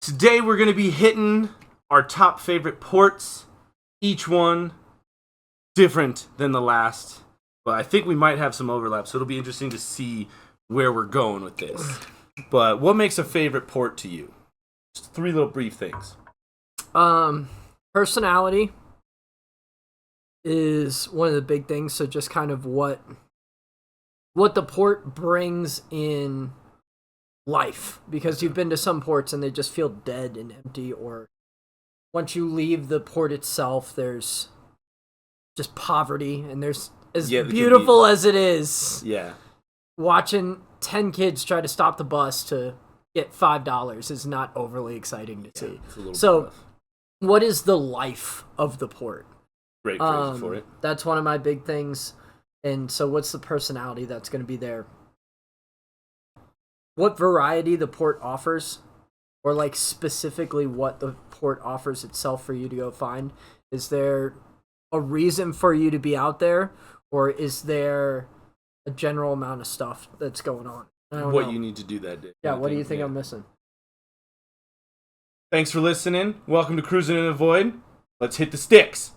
Today we're going to be hitting our top favorite ports, each one different than the last, but I think we might have some overlap, so it'll be interesting to see where we're going with this. But what makes a favorite port to you? Just three little brief things. Personality is one of the big things, so just kind of what the port brings in life, because you've been to some ports and they just feel dead and empty, or once you leave the port itself there's just poverty, and there's as beautiful as it is, watching 10 kids try to stop the bus to get $5 is not overly exciting to see. So rough. What is the life of the port? Great phrase for it. That's one of my big things. And so what's the personality that's going to be there? What variety the port offers, or like specifically what the port offers itself for you to go find. Is there a reason for you to be out there, or is there a general amount of stuff that's going on? What you need to do that day. Yeah, what do you think I'm missing? Thanks for listening. Welcome to Crewzin in the Void. Let's hit the sticks.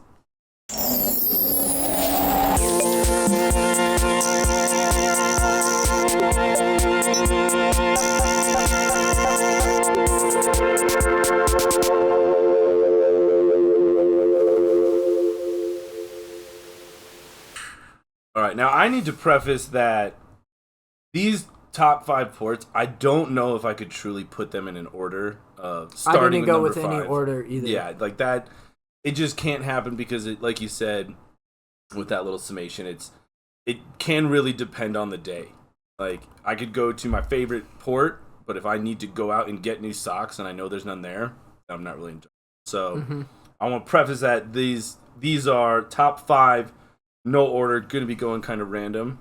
All right, now I need to preface that these top 5 ports, I don't know if I could truly put them in an order of starting. I didn't go with 5. any order either. Yeah, like that, it just can't happen because, it, like you said, with that little summation, it can really depend on the day. Like, I could go to my favorite port, but if I need to go out and get new socks and I know there's none there, I'm not really enjoying it. So I want to preface that these are top 5, no order, going to be going kind of random.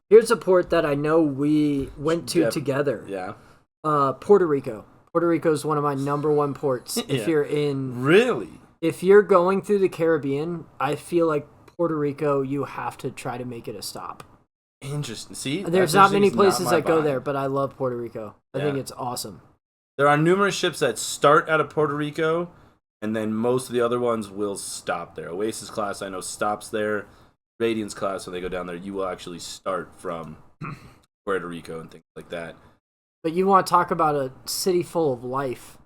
Here's a port that I know we went to together. Yeah. Puerto Rico. Puerto Rico is one of my number 1 ports. If you're in... Really? If you're going through the Caribbean, I feel like Puerto Rico, you have to try to make it a stop. Interesting. See? There's not many places that go there, but I love Puerto Rico. I think it's awesome. There are numerous ships that start out of Puerto Rico, and then most of the other ones will stop there. Oasis class, I know, stops there. Radiance class, when they go down there, you will actually start from Puerto Rico and things like that. But you want to talk about a city full of life.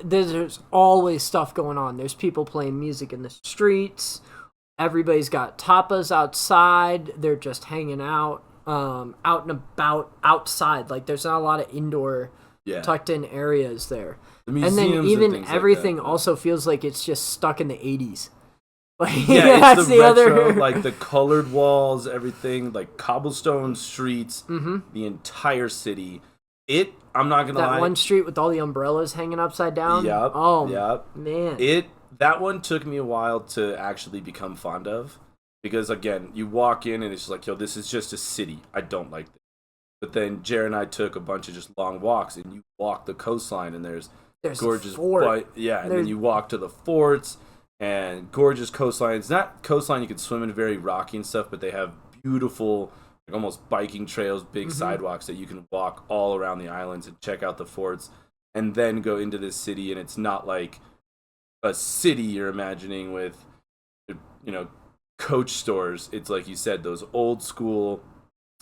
There's always stuff going on. There's people playing music in the streets. Everybody's got tapas outside. They're just hanging out, out and about outside. Like, there's not a lot of indoor tucked in areas there. The and then even everything like that, also feels like it's just stuck in the 80s. Like, it's the retro, like the colored walls, everything, like cobblestone streets, the entire city. I'm not gonna lie. That one street with all the umbrellas hanging upside down. Yep. Oh, yep. Man. That one took me a while to actually become fond of, because again, you walk in and it's just like, yo, this is just a city. I don't like this. But then Jared and I took a bunch of just long walks, and you walk the coastline, and there's gorgeous fort. and then you walk to the forts. And gorgeous coastlines. Not coastline you can swim in, very rocky and stuff, but they have beautiful, like almost biking trails, big sidewalks that you can walk all around the islands and check out the forts, and then go into this city. And it's not like a city you're imagining with, Coach stores. It's like you said, those old school,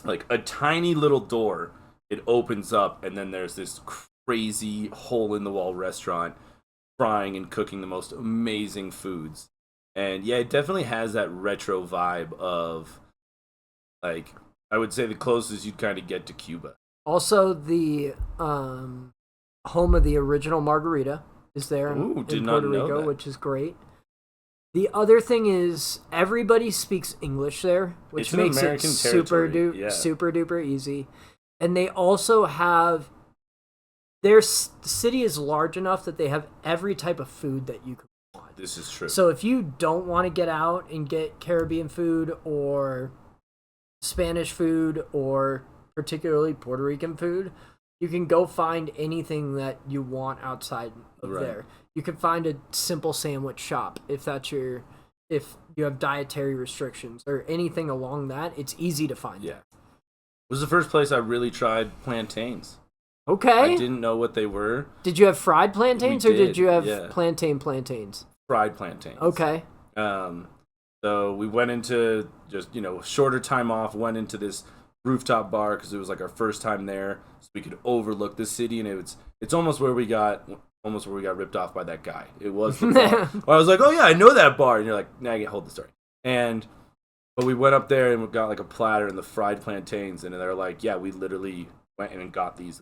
like a tiny little door. It opens up, and then there's this crazy hole in the wall restaurant, frying and cooking the most amazing foods. And yeah, it definitely has that retro vibe of, like, I would say the closest you'd kind of get to Cuba. Also, the home of the original margarita is there in Puerto Rico, which is great. The other thing is everybody speaks English there, which makes it super duper easy. And they also have, their city is large enough that they have every type of food that you could want. This is true. So if you don't want to get out and get Caribbean food or Spanish food or particularly Puerto Rican food, you can go find anything that you want outside of there. You can find a simple sandwich shop if you have dietary restrictions or anything along that. It's easy to find. Yeah. It was the first place I really tried plantains. Okay. I didn't know what they were. Did you have fried plantains, or did you have yeah. plantains? Fried plantains. Okay. So we went into just, shorter time off, went into this rooftop bar because it was like our first time there, so we could overlook the city, and it's almost where we got ripped off by that guy. It was the bar. I was like, oh yeah, I know that bar, and you're like, nah, hold the story. But we went up there and we got like a platter and the fried plantains, and they're like, yeah, we literally went in and got these.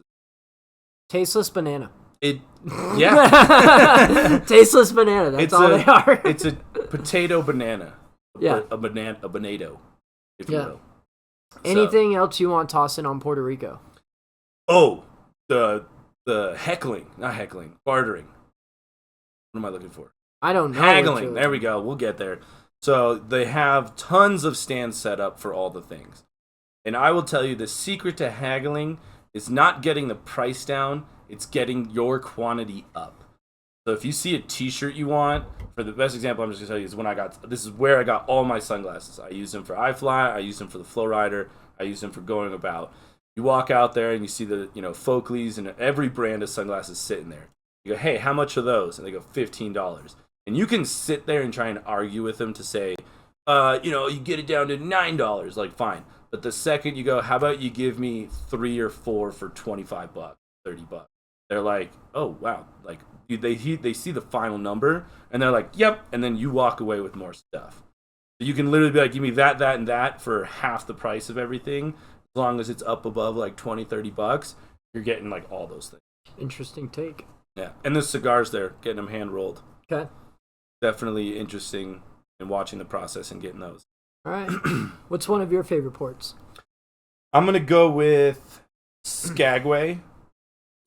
Tasteless banana. Yeah. Tasteless banana. That's all they are. It's a potato banana. Yeah. A bonado, if you will. Anything else you want tossing on Puerto Rico? Oh, the heckling, not heckling, bartering. What am I looking for? I don't know. Haggling. There we go. We'll get there. So they have tons of stands set up for all the things. And I will tell you, the secret to haggling is not getting the price down, it's getting your quantity up. So if you see a t-shirt you want, for the best example I'm just going to tell you is this is where I got all my sunglasses. I use them for iFly, I use them for the Flow Rider, I use them for going about. You walk out there and you see the, Folkleys and every brand of sunglasses sitting there. You go, hey, how much are those? And they go, $15. And you can sit there and try and argue with them to say, you get it down to $9. Like, fine. But the second you go, how about you give me 3 or 4 for $25, $30? They're like, oh, wow. Like, they see the final number, and they're like, yep. And then you walk away with more stuff. So you can literally be like, give me that, and that for half the price of everything. As long as it's up above like $20, $30, you're getting like all those things. Interesting take. Yeah. And the cigars there, getting them hand rolled. Okay. Definitely interesting in watching the process and getting those. All right. What's one of your favorite ports? I'm going to go with Skagway.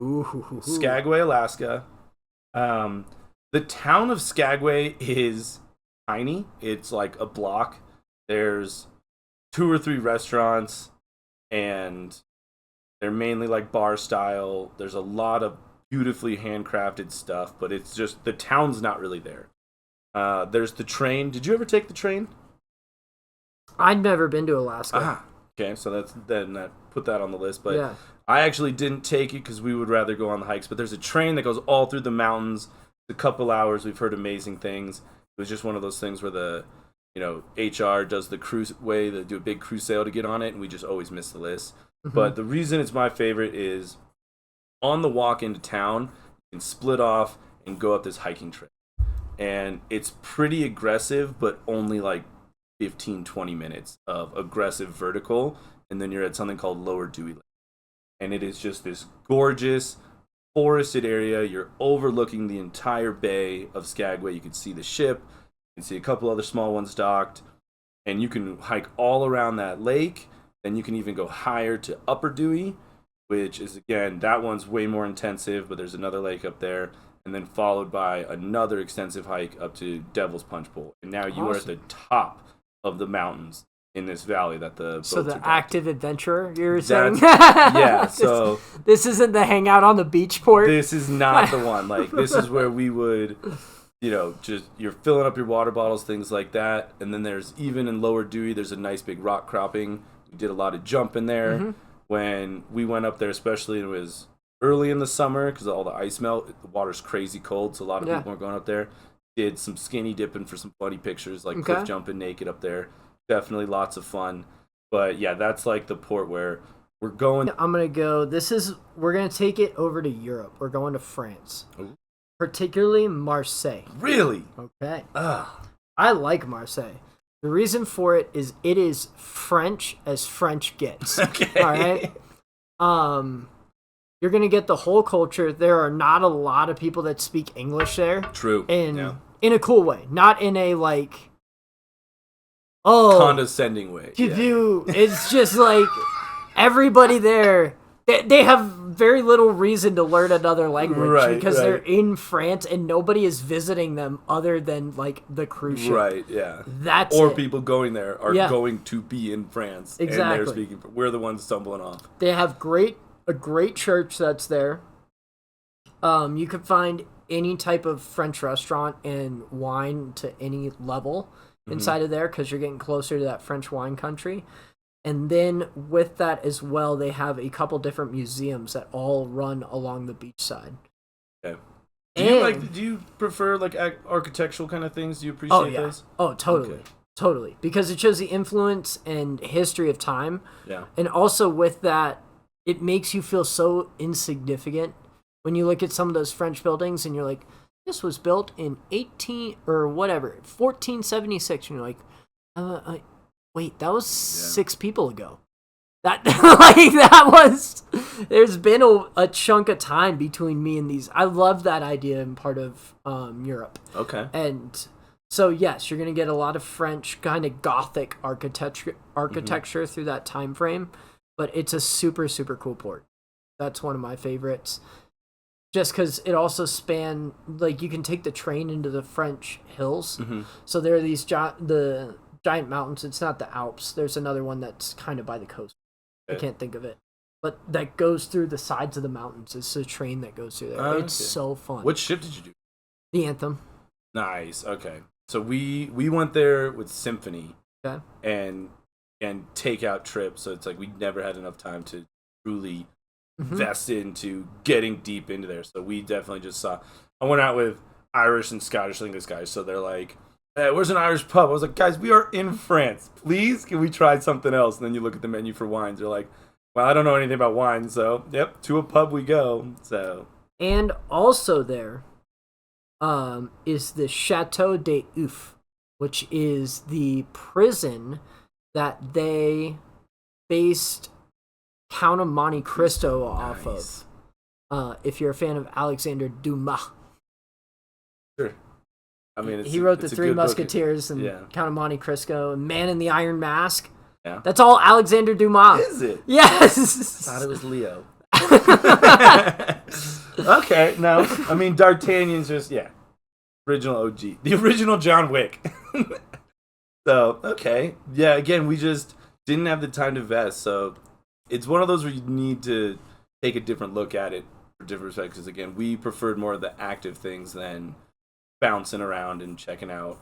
Ooh. Skagway, Alaska. The town of Skagway is tiny. It's like a block. There's 2 or 3 restaurants, and they're mainly like bar style. There's a lot of beautifully handcrafted stuff, but it's just, the town's not really there. There's the train. Did you ever take the train? I'd never been to Alaska. Okay, so put that on the list. But yeah. I actually didn't take it because we would rather go on the hikes. But there's a train that goes all through the mountains. It's a couple hours. We've heard amazing things. It was just one of those things where the HR does the cruise way. They do a big cruise sail to get on it, and we just always miss the list. Mm-hmm. But the reason it's my favorite is on the walk into town, you can split off and go up this hiking trail. And it's pretty aggressive, but only like 15-20 minutes of aggressive vertical, and then you're at something called Lower Dewey Lake. And it is just this gorgeous forested area. You're overlooking the entire bay of Skagway. You can see the ship, you can see a couple other small ones docked, and you can hike all around that lake. Then you can even go higher to Upper Dewey, which is, again, that one's way more intensive, but there's another lake up there, and then followed by another extensive hike up to Devil's Punch Bowl. And now you are at the top of the mountains in this valley that the boats so the are active adventurer you're saying. Yeah, so this isn't the hangout on the beach port. This is not the one. Like, this is where we would, just, you're filling up your water bottles, things like that. And then there's, even in Lower Dewey, there's a nice big rock cropping. We did a lot of jumping there. Mm-hmm. When we went up there, especially, it was early in the summer because all the ice melt. The water's crazy cold, so a lot of people weren't going up there. Did some skinny dipping for some funny pictures, like cliff jumping naked up there. Definitely lots of fun. But yeah, that's like the port where we're going. I'm going to go, we're going to take it over to Europe. We're going to France. Ooh. Particularly Marseille. Really? Okay. I like Marseille. The reason for it is French as French gets. Okay. All right? You're going to get the whole culture. There are not a lot of people that speak English there. True. In a cool way. Not in a, like, condescending way. It's just like everybody there, they have very little reason to learn another language because they're in France and nobody is visiting them other than like the cruise ship. Right, yeah. Or people going there are going to be in France. Exactly. And they're speaking. We're the ones stumbling off. They have a great church that's there. You could find any type of French restaurant and wine to any level inside of there because you're getting closer to that French wine country. And then with that as well, they have a couple different museums that all run along the beachside. Okay. And, Do you prefer like architectural kind of things? Do you appreciate those? Oh, totally. Okay. Totally. Because it shows the influence and history of time. Yeah. And also with that, it makes you feel so insignificant when you look at some of those French buildings and you're like, this was built in 1476. And you're like, wait, that was 6 people ago. That there's been a chunk of time between me and these. I love that idea in part of Europe. Okay. And so yes, you're gonna get a lot of French kind of Gothic architecture through that time frame, but it's a super, super cool port. That's one of my favorites. Just because it also like you can take the train into the French hills. Mm-hmm. So there are these the giant mountains. It's not the Alps. There's another one that's kind of by the coast. I can't think of it. But that goes through the sides of the mountains. It's a train that goes through there. It's so fun. What ship did you do? The Anthem. Nice. Okay. So we went there with Symphony. Okay. And takeout trip. So it's like we never had enough time to truly invest into getting deep into there. So we definitely just saw. I went out with Irish and Scottish English guys. So they're like, hey, where's an Irish pub? I was like, guys, we are in France. Please, can we try something else? And then you look at the menu for wines. They're like, well, I don't know anything about wine. So, yep, to a pub we go. So. And also there is the Chateau des Oeufs, which is the prison that they based Count of Monte Cristo off of. If you're a fan of Alexander Dumas. Sure. I mean, he wrote The Three Musketeers and Count of Monte Cristo and Man in the Iron Mask. Yeah. That's all Alexander Dumas. Is it? Yes. I thought it was Leo. Okay, no. I mean, D'Artagnan's just, original OG. The original John Wick. So, okay. Yeah, again, we just didn't have the time to invest. So, it's one of those where you need to take a different look at it for different perspectives. Again, we preferred more of the active things than bouncing around and checking out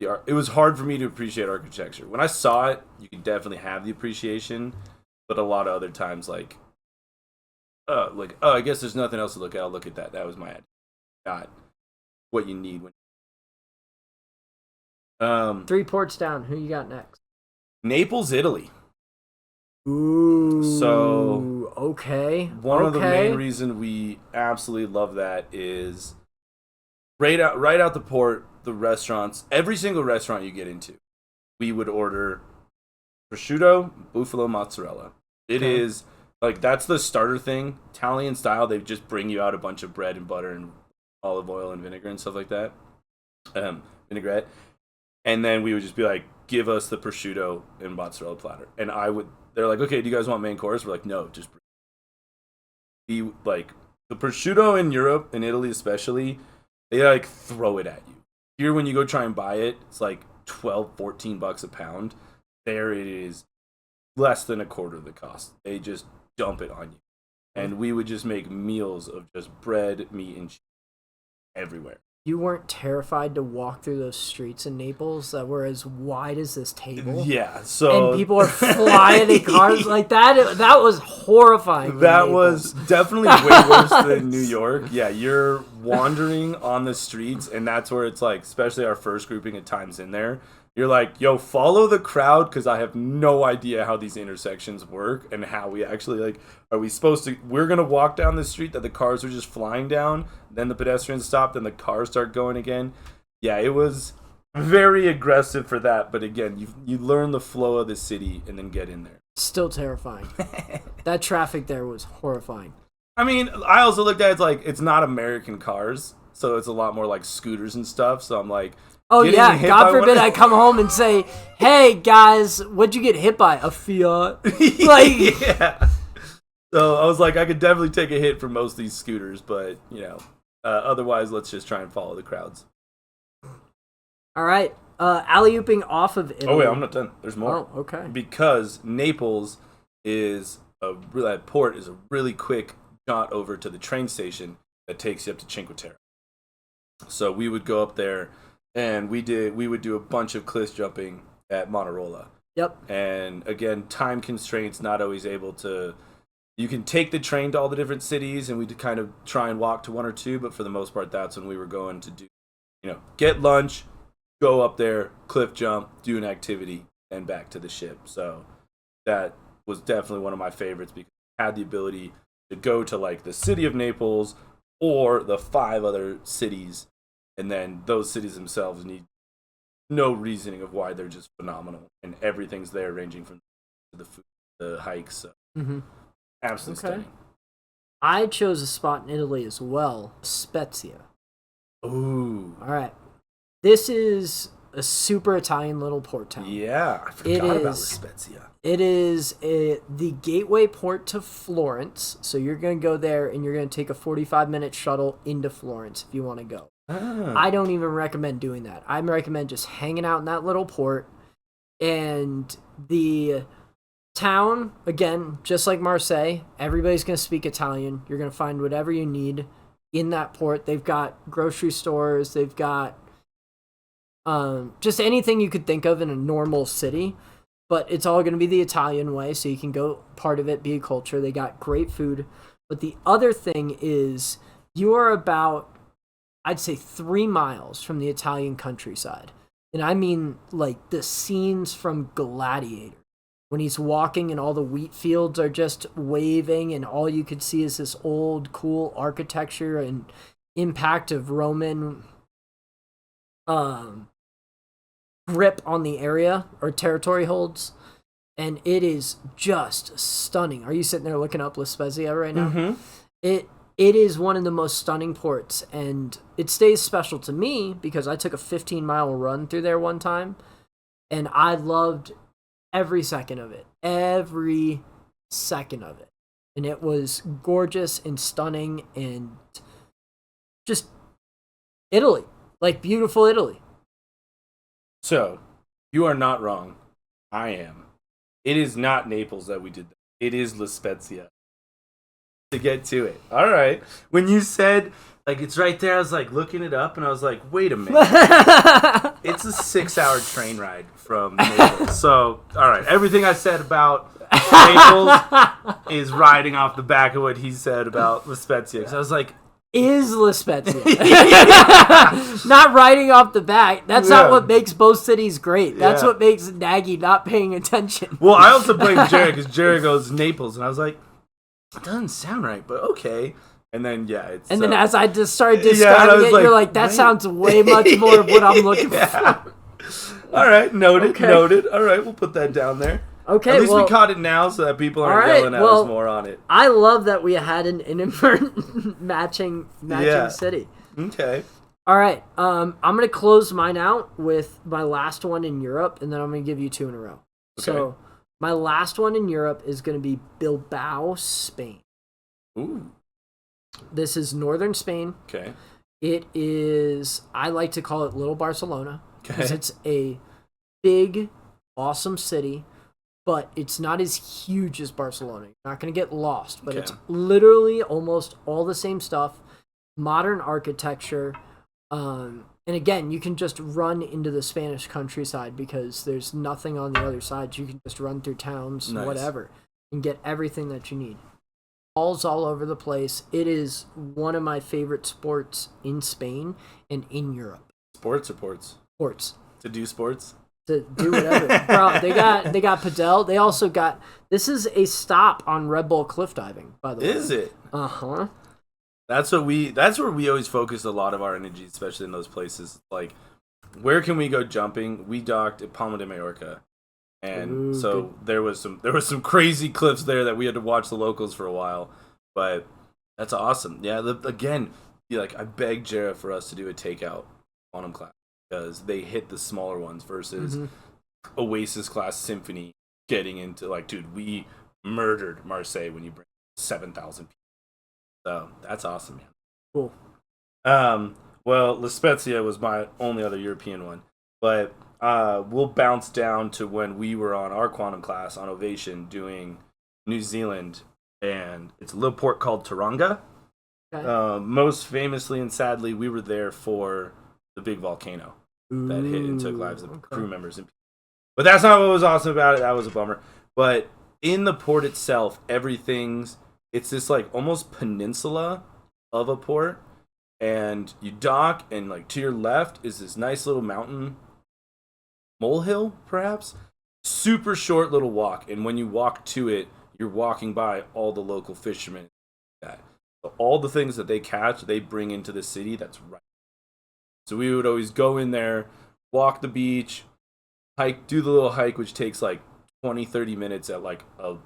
the art. It was hard for me to appreciate architecture. When I saw it, you could definitely have the appreciation, but a lot of other times, I guess there's nothing else to look at. I'll look at that. That was my idea. Not what you need. 3 ports down. Who you got next? Naples, Italy. Ooh. So okay. One of the main reasons we absolutely love that is right out the port, the restaurants, every single restaurant you get into, we would order prosciutto, buffalo mozzarella. It is like, that's the starter thing. Italian style, they just bring you out a bunch of bread and butter and olive oil and vinegar and stuff like that. Vinaigrette. And then we would just be like, give us the prosciutto and mozzarella platter. And they're like, okay, do you guys want main course? We're like, no, just the prosciutto in Europe, in Italy especially, they like throw it at you. Here, when you go try and buy it, it's like $12-14 a pound. There it is less than a quarter of the cost. They just dump it on you. And we would just make meals of just bread, meat, and cheese everywhere. You weren't terrified to walk through those streets in Naples that were as wide as this table? Yeah, so... And people are flying in cars like that. That was horrifying. That was definitely way worse than New York. Yeah, you're wandering on the streets, and that's where it's like, especially our first grouping at times in there, you're like, yo, follow the crowd, because I have no idea how these intersections work and how we actually, like, are we supposed to, we're going to walk down the street that the cars are just flying down, then the pedestrians stop, then the cars start going again. Yeah, it was very aggressive for that, but again, you learn the flow of the city and then get in there. Still terrifying. That traffic there was horrifying. I mean, I also looked at it, it's like, it's not American cars, so it's a lot more like scooters and stuff, so I'm like, oh yeah, God forbid I come home and say, hey guys, what'd you get hit by? A Fiat? Like, yeah. So I was like, I could definitely take a hit from most of these scooters, but, otherwise let's just try and follow the crowds. All right. Alley-ooping off of Italy. Oh wait, I'm not done. There's more. Oh, okay. Because Naples that port is a really quick jaunt over to the train station that takes you up to Cinque Terre. So we would go up there, and we would do a bunch of cliff jumping at Monarola. Yep. And again, time constraints, not always able to. You can take the train to all the different cities, and we kind of try and walk to one or two. But for the most part, that's when we were going to do, get lunch, go up there, cliff jump, do an activity, and back to the ship. So that was definitely one of my favorites because I had the ability to go to like the city of Naples or the 5 other cities, and then those cities themselves need no reasoning of why they're just phenomenal, and everyth's there, ranging from the food, the hikes. So. Absolutely stunning. I chose a spot in Italy as well, Spezia. Ooh. All right. This is a super Italian little port town. Yeah, I forgot about Spezia. It is the gateway port to Florence. So you're going to go there and you're going to take a 45-minute shuttle into Florence if you want to go. I don't even recommend doing that. I recommend just hanging out in that little port. And the town, again, just like Marseille, everybody's going to speak Italian. You're going to find whatever you need in that port. They've got grocery stores. They've got just anything you could think of in a normal city. But it's all going to be the Italian way, so you can go part of it, be a culture. They got great food. But the other thing is you are about, I'd say, 3 miles from the Italian countryside. And I mean, like, the scenes from Gladiator, when he's walking and all the wheat fields are just waving and all you could see is this old, cool architecture and impact of Roman grip on the area or territory holds. And it is just stunning. Are you sitting there looking up La Spezia right now? Mm-hmm. It is one of the most stunning ports, and it stays special to me because I took a 15-mile run through there one time, and I loved every second of it. Every second of it. And it was gorgeous and stunning and just Italy. Like beautiful Italy. So, you are not wrong. I am. It is not Naples that we did that. It is La Spezia. To get to it. All right. When you said, like, it's right there, I was, like, looking it up, and I was like, wait a minute. It's a 6-hour train ride from Naples. So, all right. Everything I said about Naples is riding off the back of what he said about La Spezia. Because I was like, is La Spezia. Not riding off the back. That's not what makes both cities great. That's what makes Nagy not paying attention. Well, I also blame Jared because Jared goes Naples, and I was like, it doesn't sound right, but okay. And then, it's... And then as I just started describing it, you're like, that sounds way much more of what I'm looking for. All right, noted. All right, we'll put that down there. Okay, at least we caught it now so that people aren't yelling at us more on it. I love that we had an inadvertent matching city. Okay. All right, I'm going to close mine out with my last one in Europe, and then I'm going to give you 2 in a row. Okay. So my last one in Europe is going to be Bilbao, Spain. Ooh. This is northern Spain. Okay. It is, I like to call it Little Barcelona. Because it's a big, awesome city. But it's not as huge as Barcelona. You're not going to get lost. But it's literally almost all the same stuff. Modern architecture. And again, you can just run into the Spanish countryside because there's nothing on the other side. You can just run through towns, whatever, and get everything that you need. Malls all over the place. It is one of my favorite sports in Spain and in Europe. Sports or ports? Sports. To do sports? To do whatever. Bro, they got Padel. They also got, this is a stop on Red Bull cliff diving, by the way. Is it? Uh-huh. That's where we always focus a lot of our energy, especially in those places. Like, where can we go jumping? We docked at Palma de Mallorca. And there was some crazy cliffs there that we had to watch the locals for a while. But that's awesome. Yeah, I begged Jera for us to do a takeout quantum class. Because they hit the smaller ones versus Oasis class Symphony getting into, like, dude, we murdered Marseille when you bring 7,000 people. So that's awesome, man. Cool. Well, La Spezia was my only other European one, but we'll bounce down to when we were on our quantum class on Ovation doing New Zealand, and it's a little port called Tauranga. Okay. Most famously and sadly, we were there for the big volcano that hit and took lives of crew members. And But that's not what was awesome about it. That was a bummer. But in the port itself, it's this like almost peninsula of a port, and you dock, and like to your left is this nice little mountain molehill, perhaps. Super short little walk, and when you walk to it, you're walking by all the local fishermen. That so all the things that they catch, they bring into the city. That's right. So we would always go in there, walk the beach, do the little hike, which takes like 20-30 minutes at like a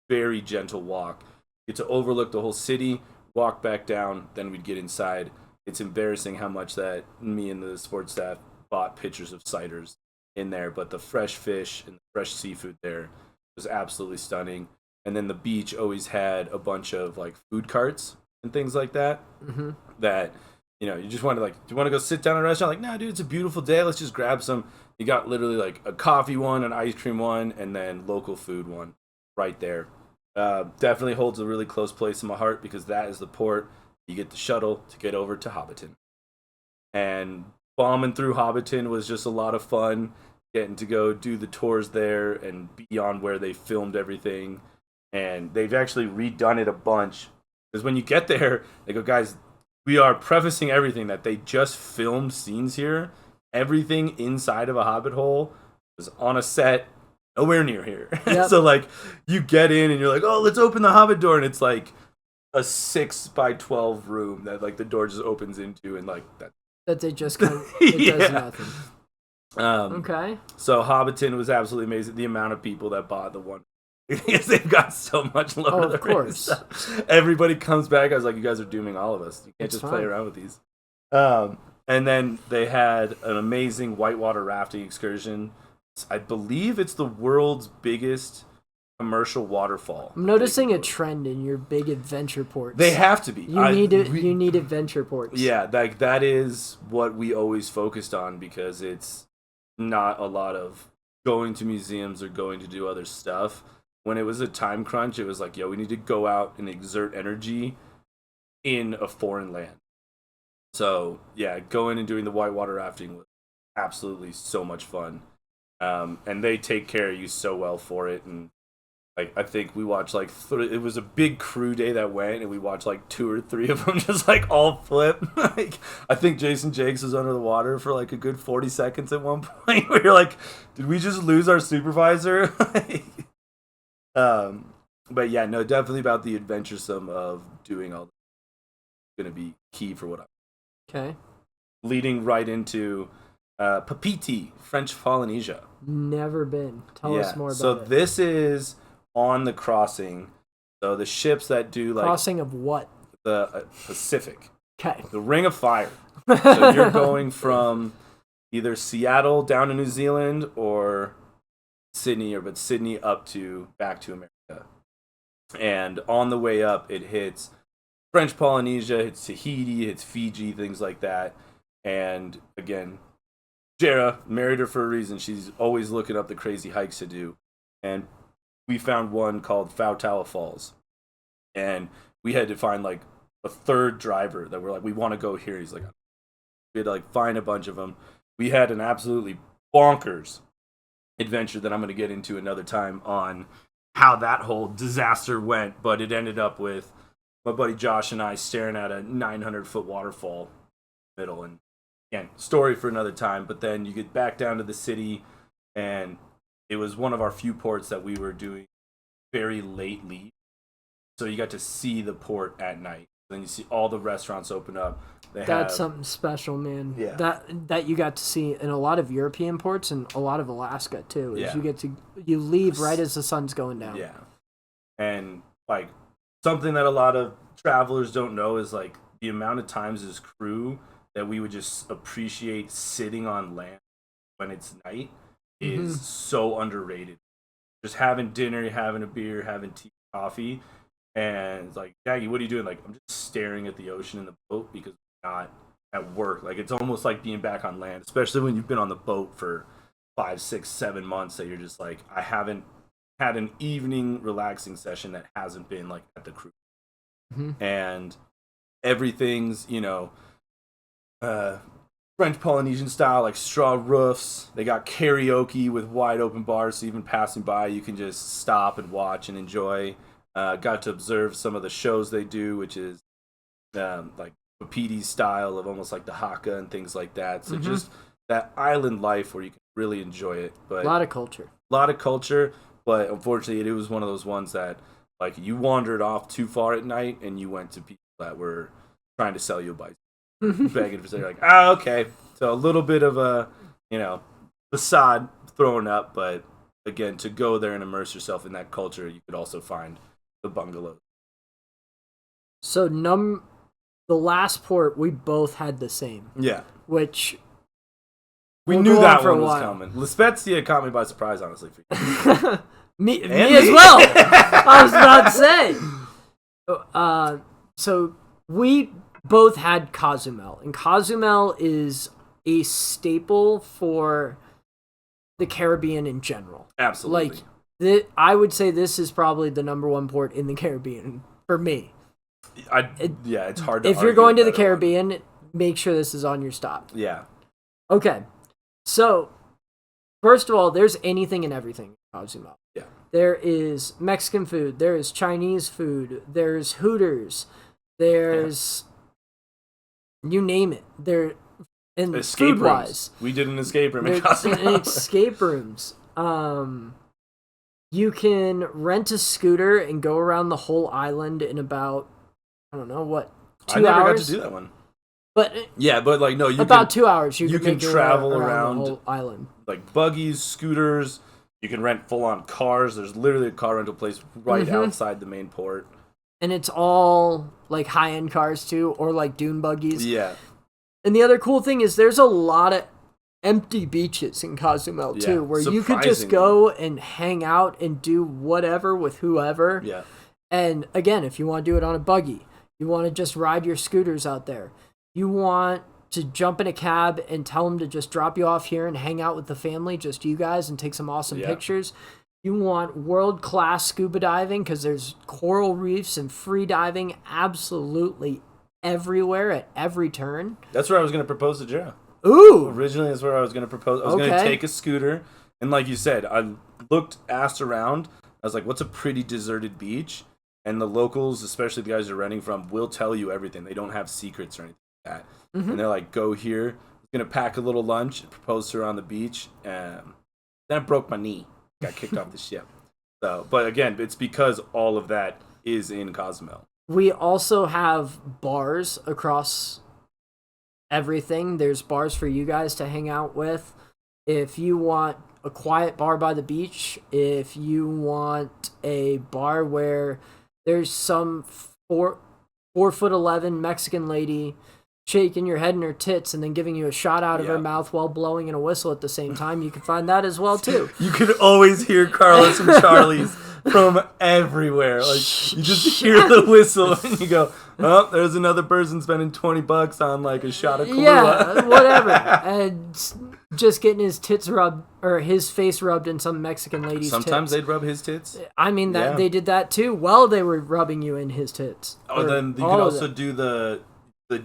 very gentle walk. Get to overlook the whole city, walk back down, then we'd get inside. It's embarrassing how much that me and the sports staff bought pitchers of ciders in there, but the fresh fish and the fresh seafood there was absolutely stunning. And then the beach always had a bunch of like food carts and things like that. Mm-hmm. That you just want to like, do you want to go sit down at a restaurant? Like, nah, dude, it's a beautiful day. Let's just grab some. You got literally like a coffee one, an ice cream one, and then local food one right there. Definitely holds a really close place in my heart because that is the port you get the shuttle to get over to Hobbiton. And bombing through Hobbiton was just a lot of fun, getting to go do the tours there and be on where they filmed everything. And they've actually redone it a bunch. Because when you get there, they go, guys, we are prefacing everything that they just filmed scenes here. Everything inside of a Hobbit hole was on a set nowhere near here. Yep. So, like, you get in and you're like, oh, let's open the Hobbit door. And it's like a 6x12 room that, like, the door just opens into. And, like, that it just kind of does nothing. Okay. So Hobbiton was absolutely amazing. The amount of people that bought the one, because they've got so much Lord of the Rings stuff. Everybody comes back. I was like, you guys are dooming all of us. You can't just play around with these. And then they had an amazing whitewater rafting excursion. I believe it's the world's biggest commercial waterfall. I'm noticing a trend in your big adventure ports. They have to be. You need adventure ports. Yeah, like that is what we always focused on because it's not a lot of going to museums or going to do other stuff. When it was a time crunch, it was like, yo, we need to go out and exert energy in a foreign land. So, yeah, going and doing the whitewater rafting was absolutely so much fun. And they take care of you so well for it. And like, I think we watched like it was a big crew day that went, and we watched like 2 or 3 of them just like all flip. Like, I think Jason Jakes was under the water for like a good 40 seconds at one point. Where you're like, did we just lose our supervisor? But yeah, no, definitely about the adventuresome of doing all. Going to be key for what I'm. Okay. Leading right into Papiti, French Polynesia. Never been. Tell us more about it. So this is on the crossing. So the ships that do like crossing of what? The Pacific. Okay. The Ring of Fire. So you're going from either Seattle down to New Zealand or Sydney, but Sydney back to America. And on the way up, it hits French Polynesia, it's Tahiti, it's Fiji, things like that. And again, Jara, married her for a reason. She's always looking up the crazy hikes to do. And we found one called Fautala Falls. And we had to find like a third driver that we're like, we want to go here. He's like, we had to like find a bunch of them. We had an absolutely bonkers adventure that I'm going to get into another time on how that whole disaster went. But it ended up with my buddy Josh and I staring at a 900-foot waterfall in the middle. And again, story for another time. But then you get back down to the city, and it was one of our few ports that we were doing very late leave. So you got to see the port at night. Then you see all the restaurants open up. That's something special, man. Yeah. That you got to see in a lot of European ports and a lot of Alaska too. Yeah. You leave right as the sun's going down. Yeah. And like something that a lot of travelers don't know is like the amount of times as crew that we would just appreciate sitting on land when it's night is so underrated. Just having dinner, having a beer, having tea, coffee, and it's like, Daggy, what are you doing? Like, I'm just staring at the ocean in the boat because I'm not at work. Like, it's almost like being back on land, especially when you've been on the boat for 5, 6, 7 months that you're just like, I haven't had an evening relaxing session that hasn't been like at the cruise. And everything's, French French Polynesian style, like straw roofs. They got karaoke with wide open bars, so even passing by, you can just stop and watch and enjoy. Got to observe some of the shows they do, which is like Wapiti style of almost like the haka and things like that. So just that island life where you can really enjoy it. But a lot of culture. But unfortunately, it was one of those ones that like you wandered off too far at night and you went to people that were trying to sell you a bike. Begging for something, like, okay. So a little bit of a, facade thrown up, but again, to go there and immerse yourself in that culture, you could also find the bungalows. So the last port, we both had the same. Yeah. Which we knew that one was coming. La Spezia caught me by surprise, honestly. For me as well. I was about to say. So we both had Cozumel, and Cozumel is a staple for the Caribbean in general. Absolutely. Like, I would say this is probably the number one port in the Caribbean for me. It's hard to if you're going to the Caribbean, make sure this is on your stop. Yeah. Okay. So, first of all, there's anything and everything in Cozumel. Yeah. There is Mexican food, there is Chinese food, there's Hooters, there's... You name it. There, and escape food-wise, rooms. We did an escape room in Cozumel. Escape rooms. You can rent a scooter and go around the whole island in about, I don't know, 2 hours? I never got to do that one. But yeah, but like no, about 2 hours. You can travel around the whole island, like buggies, scooters. You can rent full-on cars. There's literally a car rental place right outside the main port. And it's all, like, high-end cars, too, or, like, dune buggies. Yeah. And the other cool thing is there's a lot of empty beaches in Cozumel, too, where you could just go and hang out and do whatever with whoever. Yeah. And, again, if you want to do it on a buggy, you want to just ride your scooters out there, you want to jump in a cab and tell them to just drop you off here and hang out with the family, just you guys, and take some awesome pictures. You want world-class scuba diving because there's coral reefs and free diving absolutely everywhere at every turn. That's where I was going to propose to Jera. Ooh! Originally, that's where I was going to propose. I was going to take a scooter, and like you said, I asked around. I was like, what's a pretty deserted beach? And the locals, especially the guys you're renting from, will tell you everything. They don't have secrets or anything like that. And they're like, go here. I was going to pack a little lunch, propose to her on the beach, and then I broke my knee. Got kicked off the ship. So, but again, it's because all of that is in Cozumel. We also have bars across everything. There's bars for you guys to hang out with. If you want a quiet bar by the beach, if you want a bar where there's some 4'11" Mexican lady shaking your head in her tits and then giving you a shot out of her mouth while blowing in a whistle at the same time, you can find that as well too. You can always hear Carlos and Charlie's from everywhere. Like you just hear the whistle and you go, "Oh, there's another person spending $20 on like a shot of Kahlua." Yeah, whatever. And just getting his tits rubbed or his face rubbed in some Mexican lady's Sometimes tits. they'd rub his tits. I mean that they did that too while they were rubbing you in his tits. Oh, then you can also do the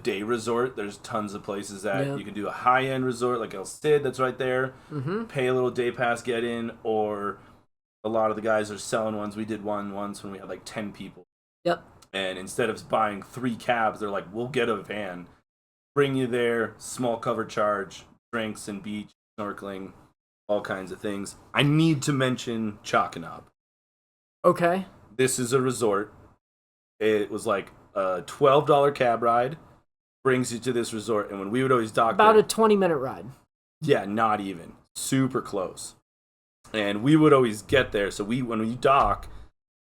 day resort. There's tons of places that you can do a high-end resort like El Cid that's right there. Pay a little day pass, get in, or a lot of the guys are selling ones. We did one once when we had like 10 people. Yep. And instead of buying 3 cabs, they're like, we'll get a van, bring you there, small cover charge, drinks and beach, snorkeling, all kinds of things. I need to mention Chakanob. Okay. This is a resort. It was like a $12 cab ride. Brings you to this resort, and when we would always dock about there, a 20-minute ride. Yeah, not even. Super close. And we would always get there, so when we dock,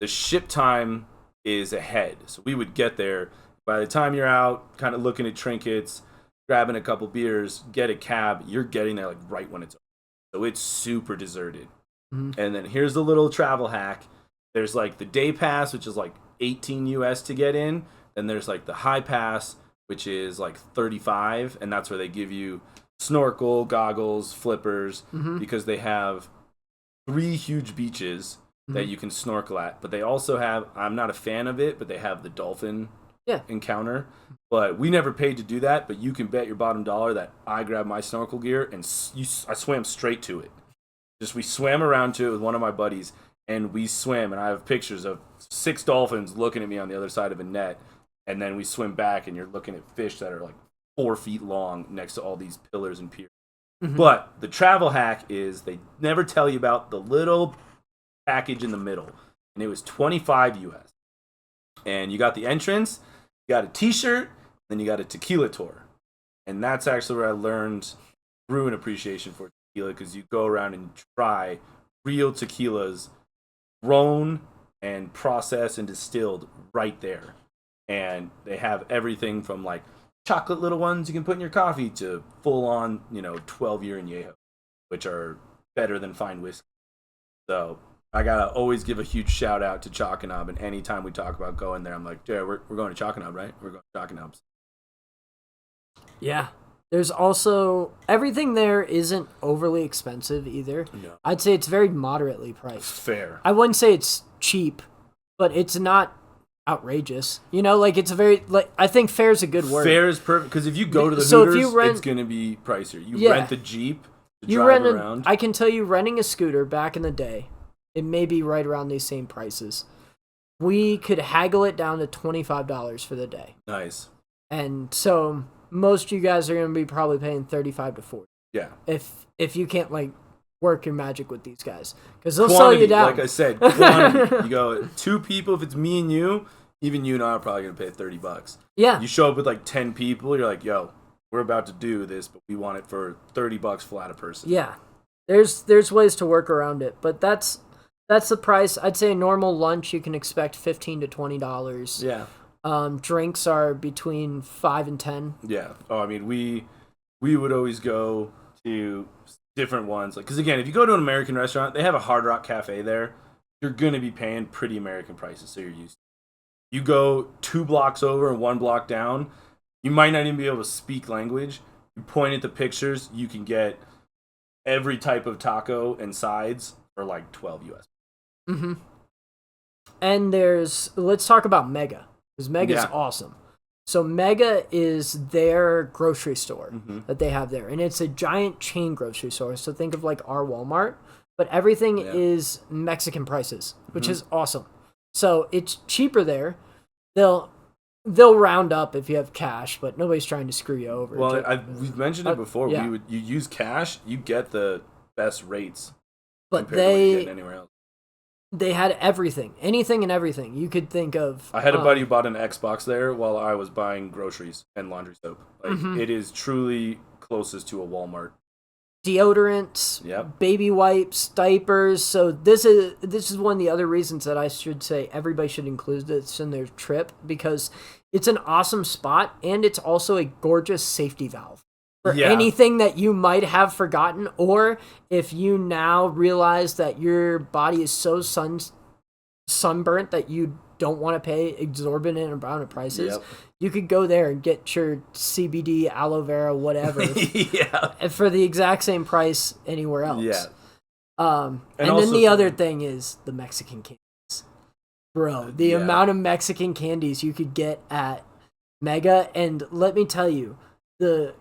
the ship time is ahead. So we would get there. By the time you're out, kind of looking at trinkets, grabbing a couple beers, get a cab, you're getting there like right when it's over. So it's super deserted. And then here's the little travel hack. There's like the day pass, which is like $18 US to get in. Then there's like the high pass, which is like 35, and that's where they give you snorkel, goggles, flippers, because they have 3 huge beaches that you can snorkel at. But they also have, I'm not a fan of it, but they have the dolphin encounter. But we never paid to do that. But you can bet your bottom dollar that I grabbed my snorkel gear and I swam straight to it. We swam around to it with one of my buddies, and we swam. And I have pictures of 6 dolphins looking at me on the other side of a net. And then we swim back, and you're looking at fish that are like 4 feet long next to all these pillars and piers. Mm-hmm. But the travel hack is they never tell you about the little package in the middle. And it was $25 US. And you got the entrance, you got a t-shirt, then you got a tequila tour. And that's actually where I learned grew an appreciation for tequila, because you go around and try real tequilas grown and processed and distilled right there. And they have everything from like chocolate little ones you can put in your coffee to full on, 12-year añejo, which are better than fine whiskey. So I gotta always give a huge shout out to Chalk and Knob, and anytime we talk about going there, I'm like, Jared, we're going to Chalk and Knob, right? We're going to Chalk and Knobs. Yeah. There's also, everything there isn't overly expensive either. No. I'd say it's very moderately priced. Fair. I wouldn't say it's cheap, but it's not outrageous. It's a very, I think fair is a good word. Fair is perfect, because if you go to the Hooters, it's going to be pricier. You rent the Jeep to drive around. I can tell you, renting a scooter back in the day, it may be right around these same prices. We could haggle it down to $25 for the day. Nice. And so most of you guys are going to be probably paying $35 to $40. Yeah. If you can't work your magic with these guys, because they'll sell you down. Like I said, quantity. You go 2 people. If it's me and you, even you and I are probably going to pay $30. Yeah. You show up with 10 people. You're like, yo, we're about to do this, but we want it for $30 flat a person. Yeah. There's ways to work around it, but that's the price. I'd say a normal lunch you can expect $15 to $20. Yeah. Drinks are between $5 and $10. Yeah. Oh, I mean, we would always go to different ones. Because again, if you go to an American restaurant, they have a Hard Rock Cafe there. You're going to be paying pretty American prices, so you're used to it. You go 2 blocks over and 1 block down, you might not even be able to speak language. You point at the pictures, you can get every type of taco and sides for $12 US. Mm-hmm. And let's talk about Mega, because Mega's awesome. So Mega is their grocery store that they have there, and it's a giant chain grocery store. So think of our Walmart, but everything is Mexican prices, which is awesome. So it's cheaper there. They'll round up if you have cash, but nobody's trying to screw you over. Well, we've mentioned it before. Yeah. You use cash, you get the best rates. But compared to what you get anywhere else. They had everything, anything and everything you could think of. I had a buddy who bought an Xbox there while I was buying groceries and laundry soap. It is truly closest to a Walmart. Deodorants, baby wipes, diapers. So this is one of the other reasons that I should say everybody should include this in their trip, because it's an awesome spot and it's also a gorgeous safety valve for anything that you might have forgotten, or if you now realize that your body is so sunburnt that you don't want to pay exorbitant amount of prices, you could go there and get your CBD, aloe vera, whatever, for the exact same price anywhere else. Yeah. And then the other thing is the Mexican candies. Bro, the amount of Mexican candies you could get at Mega, and let me tell you, the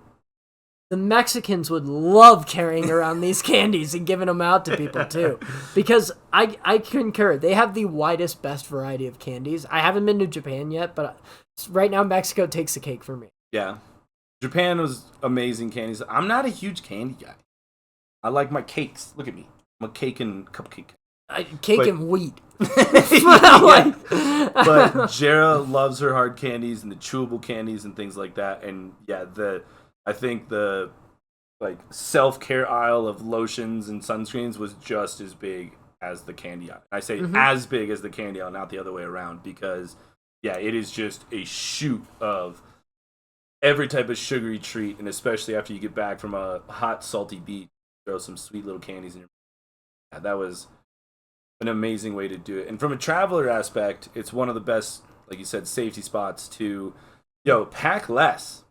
Mexicans would love carrying around these candies and giving them out to people too, because I concur. They have the widest, best variety of candies. I haven't been to Japan yet, but right now Mexico takes the cake for me. Yeah. Japan was amazing candies. I'm not a huge candy guy. I like my cakes. Look at me. I'm a cake and cupcake. And wheat. But Jera loves her hard candies and the chewable candies and things like that. And I think the self-care aisle of lotions and sunscreens was just as big as the candy aisle. I say as big as the candy aisle, not the other way around, because it is just a shoot of every type of sugary treat, and especially after you get back from a hot, salty beach, throw some sweet little candies in your mouth. That was an amazing way to do it. And from a traveler aspect, it's one of the best, like you said, safety spots to pack less.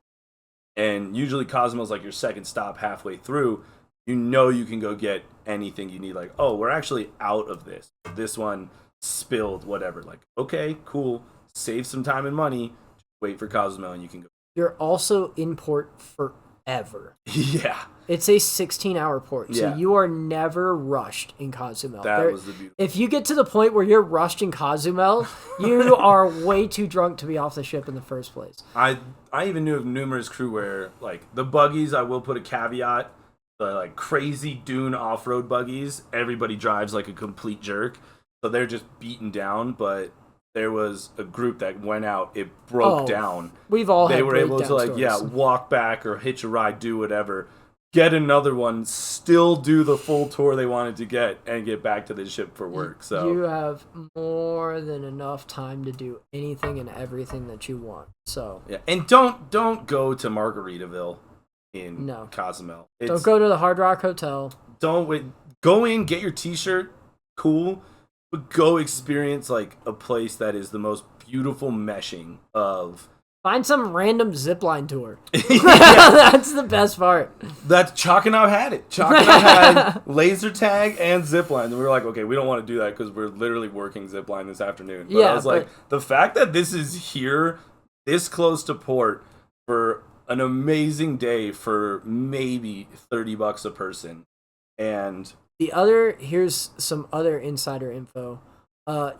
And usually Cozumel's your second stop halfway through. You can go get anything you need. We're actually out of this. This one spilled, whatever. Okay, cool. Save some time and money. wait for Cozumel, and you can go. You're also in port forever. Yeah. It's a 16-hour port, so Yeah. you are never rushed in Cozumel. That was the beauty. If you get to the point where you're rushed in Cozumel, you are way too drunk to be off the ship in the first place. I even knew of numerous crew where, like, the buggies, I will put a caveat, the, like, crazy dune off-road buggies, everybody drives like a complete jerk, so they're just beaten down, but there was a group that went out, it broke down. We've all They had were able to, like, stories. walk back or hitch a ride, do whatever, get another one, still do the full tour they wanted to get, and get back to the ship for work. So you have more than enough time to do anything and everything that you want. So yeah, and don't go to Margaritaville in Cozumel. Don't go to the Hard Rock Hotel. Don't wait. Go in, get your T-shirt, cool, but go experience like a place that is the most beautiful meshing of. Find some random zipline tour. That's the best part. That's Chalk and I had it. Chalk and I had laser tag and zipline, and we were like, okay, we don't want to do that because we're literally working zipline this afternoon. But I was like, the fact that this is here, this close to port, for an amazing day for maybe $30 a person, and here's some other insider info.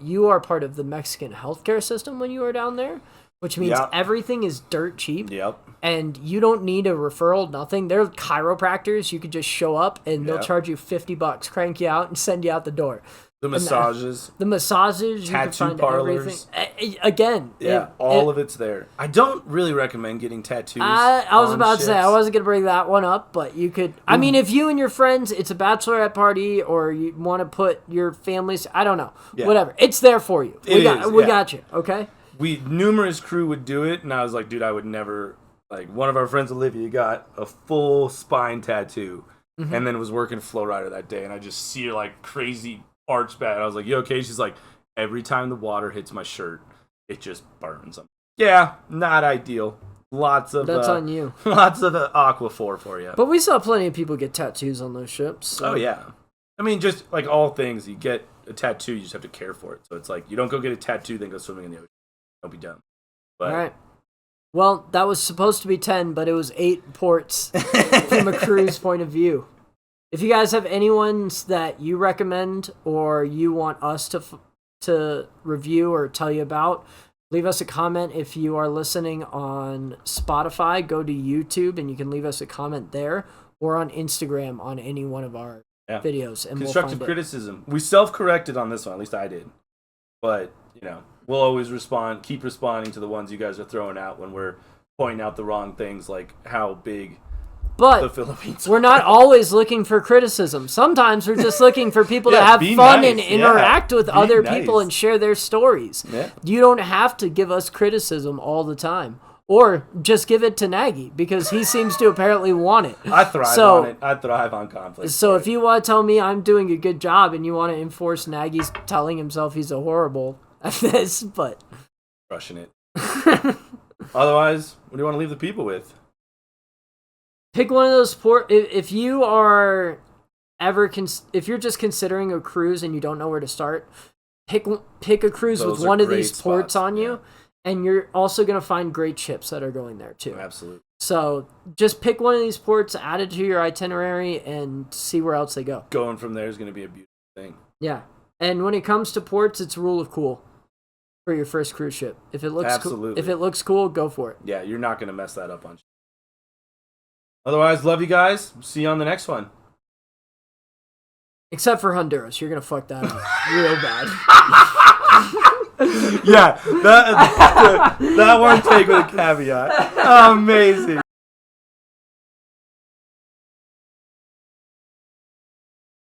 You are part of the Mexican healthcare system when you are down there. Which means everything is dirt cheap. Yep. And you don't need a referral, nothing. They're chiropractors. You could just show up and they'll charge you $50, crank you out, and send you out the door. The massages. The massages. Tattoo you can find parlors. Everything. Again. All of it's there. I don't really recommend getting tattoos. I was about to say, I wasn't going to bring that one up, but you could. I mean, if you and your friends, it's a bachelorette party, or you want to put your families, I don't know. Yeah. Whatever. It's there for you. We got you, okay? Numerous crew would do it, and I was like, dude, I would never. Like, one of our friends, Olivia, got a full spine tattoo, and then was working Flow Rider that day, and I just see her, like, crazy arch back. I was like, you okay? She's like, every time the water hits my shirt, it just burns. Yeah, not ideal. Lots of that's on you. Lots of Aquaphor for you. But we saw plenty of people get tattoos on those ships. So. Oh, yeah. I mean, just, like, all things, you get a tattoo, you just have to care for it. So it's like, you don't go get a tattoo, then go swimming in the ocean. Don't be dumb. But, all right. Well, that was supposed to be 10, but it was 8 ports from a cruise point of view. If you guys have any ones that you recommend or you want us to review or tell you about, leave us a comment. If you are listening on Spotify, go to YouTube and you can leave us a comment there, or on Instagram on any one of our videos. And constructive criticism. We self-corrected on this one, at least I did. But, we'll always keep responding to the ones you guys are throwing out when we're pointing out the wrong things, like how big the Philippines are. We're not always looking for criticism. Sometimes we're just looking for people to have fun and interact with other people and share their stories. Yeah. You don't have to give us criticism all the time. Or just give it to Nagy, because he seems to apparently want it. I thrive on it. I thrive on conflict. So if you want to tell me I'm doing a good job and you want to enforce Nagy's telling himself he's a horrible at this, but... Crushing it. Otherwise, what do you want to leave the people with? Pick one of those if you are ever... if you're just considering a cruise and you don't know where to start, pick a cruise with one of these ports on you. And you're also going to find great ships that are going there, too. Absolutely. So just pick one of these ports, add it to your itinerary, and see where else they go. Going from there is going to be a beautiful thing. Yeah. And when it comes to ports, it's rule of cool for your first cruise ship. If it looks cool, go for it. Yeah, you're not going to mess that up on. Otherwise, love you guys. See you on the next one. Except for Honduras. You're going to fuck that up real bad. Yeah, that one take with a caveat. Amazing.